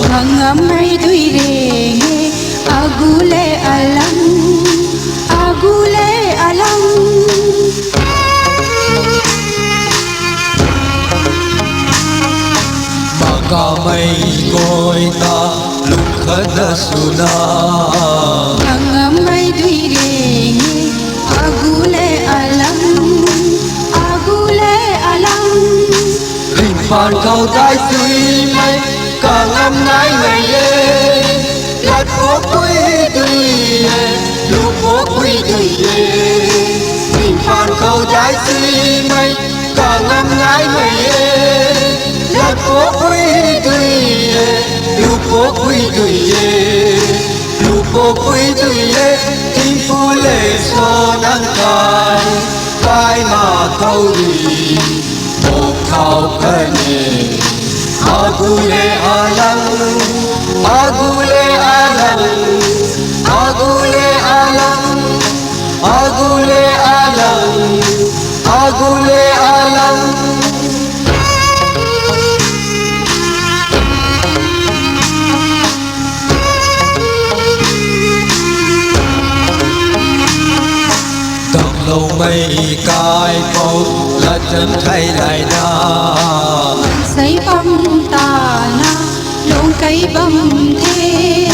Hangamay duirenge agule alam Makamay ko'y ta lukad na suna. Hangamay duirenge agule alam Phản cầu tay suy mây cả ngâm ngái ngày lê lát phố quý tùy lúc phố quý tùy mình phản cầu tay suy mây cả ngâm ngái ngày lê lát phố quý tùy lúc phố quý tùy lúc phố quý tùy tim phu lệ so nắng cài cái mà thâu đi Kau kene agule alam agule alam agule alam agule alam agule alam Tóc lâu mây cài câu là chân thay lại na say băm ta na lông cây băm thế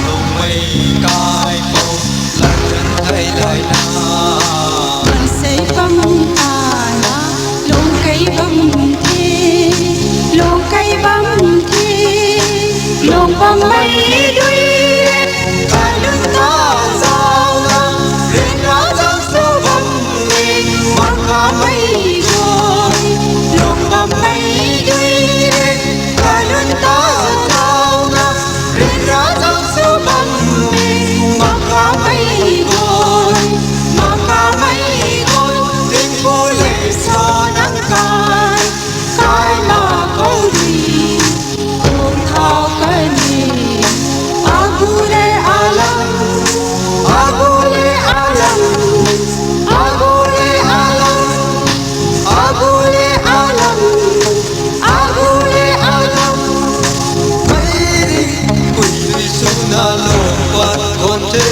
lâu mây cài câu là chân thay lại na say băm ta na lông cây băm thế lông cây băm thế lông băm mây đuôi na lompat konte